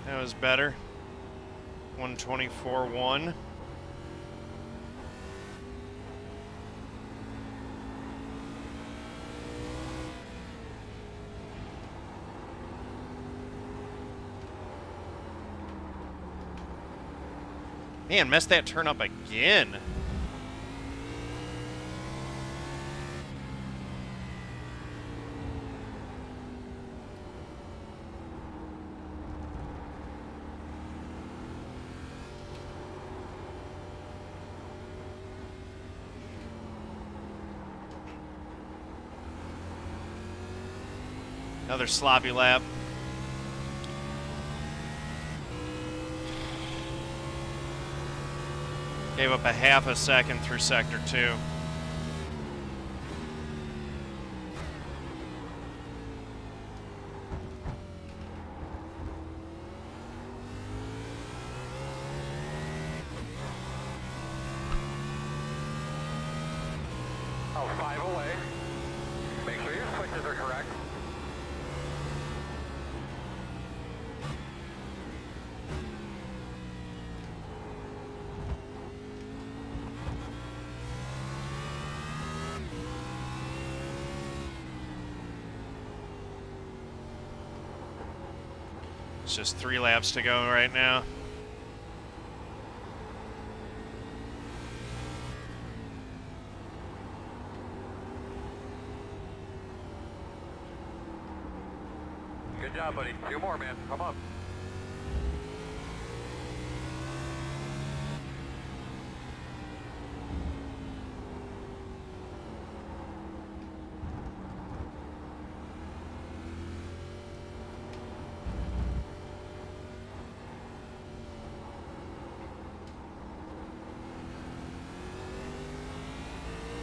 That was better. 124.1. Man, messed that turn up again. Another sloppy lap. Gave up a half a second through sector 2. Oh, 5 away. It's just 3 laps to go right now. Good job, buddy. 2 more, man. Come on.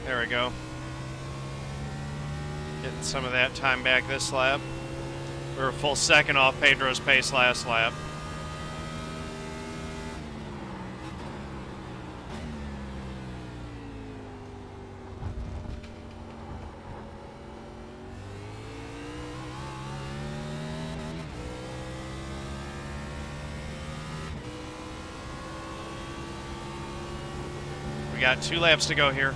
There we go. Getting some of that time back this lap. We were a full second off Pedro's pace last lap. We got 2 laps to go here.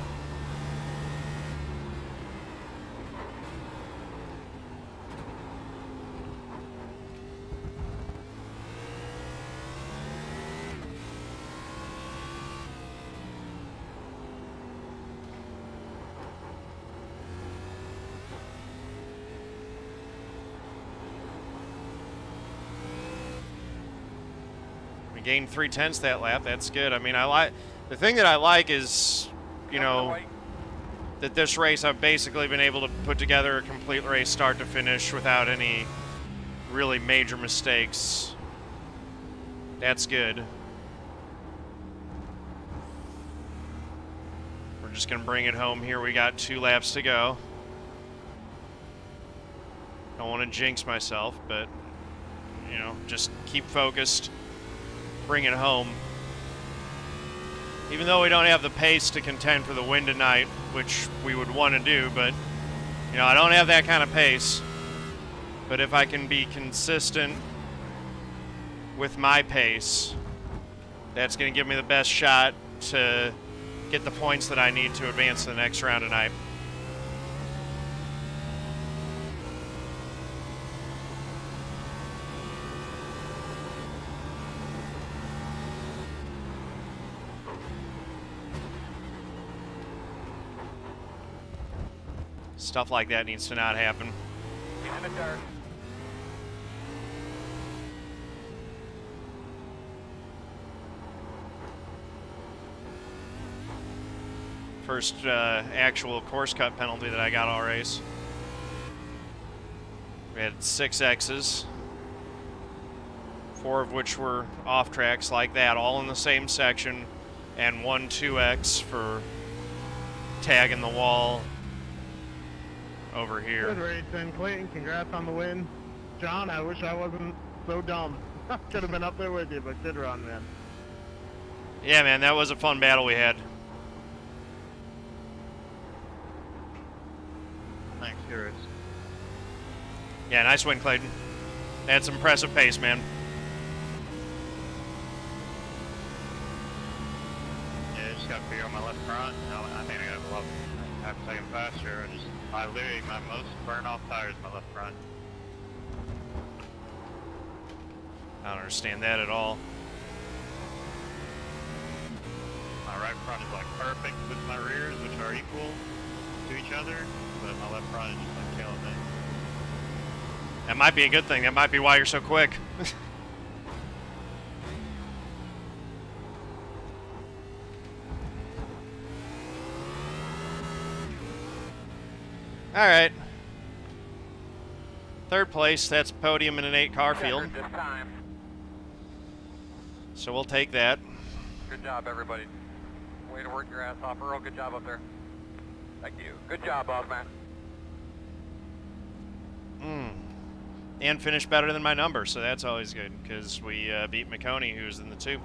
Gained 3/10 that lap. That's good. I mean, the thing that I like is, you know, that this race I've basically been able to put together a complete race start to finish without any really major mistakes. That's good. We're just gonna bring it home here. We got 2 laps to go. Don't want to jinx myself, but you know, just keep focused. Bring it home. Even though we don't have the pace to contend for the win tonight, which we would want to do, but you know, I don't have that kind of pace. But if I can be consistent with my pace, that's going to give me the best shot to get the points that I need to advance to the next round tonight. Stuff like that needs to not happen. He's in the dark. First actual course cut penalty that I got all race. We had 6 X's, 4 of which were off tracks like that, all in the same section, and 1 2X for tagging the wall over here. Good race then, Klayton. Congrats on the win. John, I wish I wasn't so dumb. Could have been up there with you, but good run, man. Yeah, man, that was a fun battle we had. Thanks, Curious. Yeah, nice win, Klayton. That's impressive pace, man. Yeah, just got to figure out my left front. I think I got a half a second faster. I literally, my most burn off tires is my left front. I don't understand that at all. My right front is like perfect with my rears, which are equal to each other, but my left front is just like killing it. That might be a good thing. That might be why you're so quick. All right. 3rd place. That's podium in an 8-car field. This time. So we'll take that. Good job, everybody. Way to work your ass off. Earl, good job up there. Thank you. Good job, boss man. And finished better than my number, so that's always good, because we beat Maconi, who's in the 2.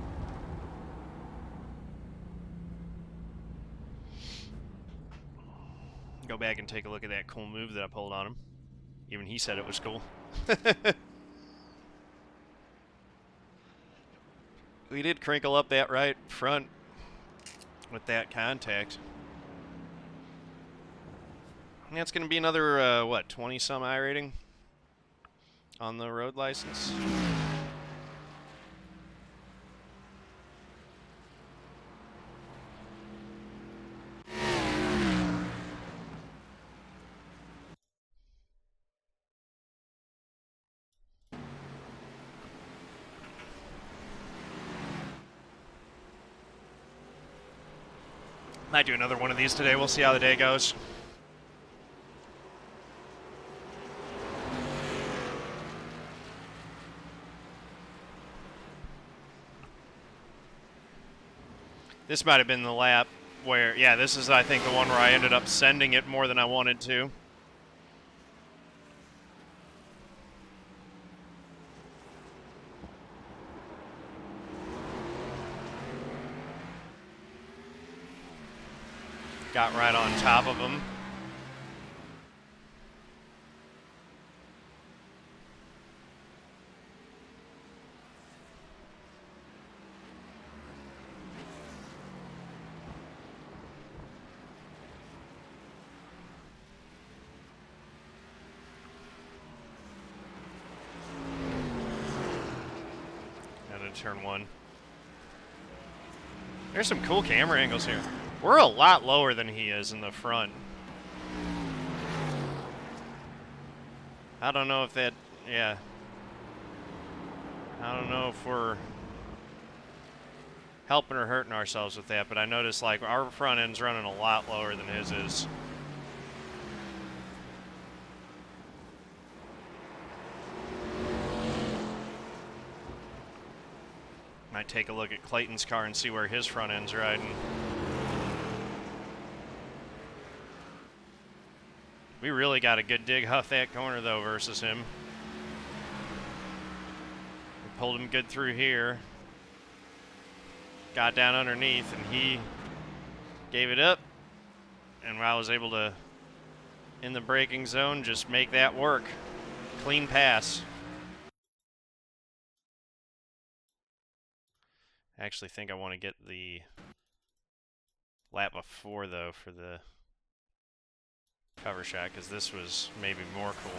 Go back and take a look at that cool move that I pulled on him. Even he said it was cool. We did crinkle up that right front with that contact. And that's going to be another, what, 20-some I rating on the road license? Might do another one of these today. We'll see how the day goes. This might have been the lap where, yeah, this is, I think, the one where I ended up sending it more than I wanted to. Got right on top of him. Out of turn one. There's some cool camera angles here. We're a lot lower than he is in the front. I don't know if that, yeah. I don't know if we're helping or hurting ourselves with that, but I noticed like our front end's running a lot lower than his is. Might take a look at Klayton's car and see where his front end's riding. We really got a good dig off that corner, though, versus him. We pulled him good through here. Got down underneath, and he gave it up. And I was able to, in the braking zone, just make that work. Clean pass. I actually think I want to get the lap before, though, for the cover shot, because this was maybe more cool.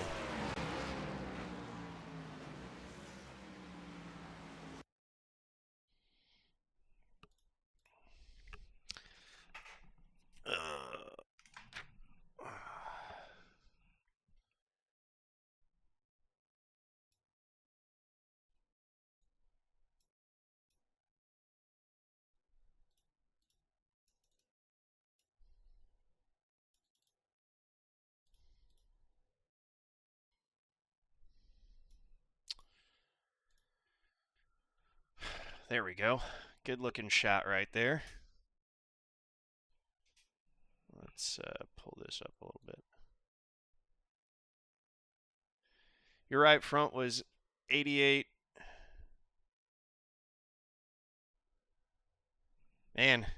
There we go. Good looking shot right there. Let's pull this up a little bit. Your right front was 88. Man,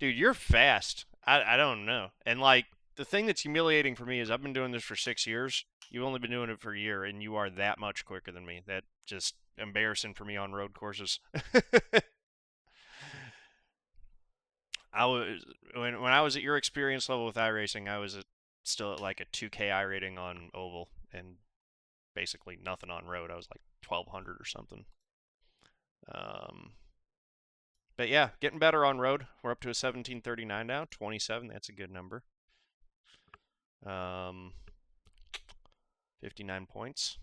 dude, you're fast. I don't know. And like, the thing that's humiliating for me is I've been doing this for 6 years. You've only been doing it for a year, and you are that much quicker than me. That just embarrassing for me on road courses. I was when I was at your experience level with iRacing, I was still at like a 2K iRating on oval and basically nothing on road. I was like 1200 or something. But yeah, getting better on road. We're up to a 1739 now, 27. That's a good number. 59 points.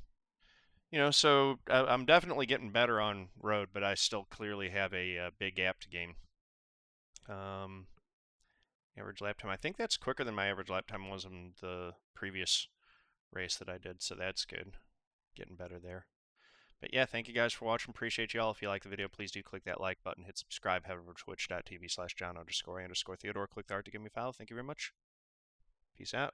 You know, so I'm definitely getting better on road, but I still clearly have a big gap to gain. Average lap time. I think that's quicker than my average lap time was in the previous race that I did, so that's good. Getting better there. But yeah, thank you guys for watching. Appreciate y'all. If you like the video, please do click that like button, hit subscribe, head over to twitch.tv/John__Theodore. Click the art to give me a follow. Thank you very much. Peace out.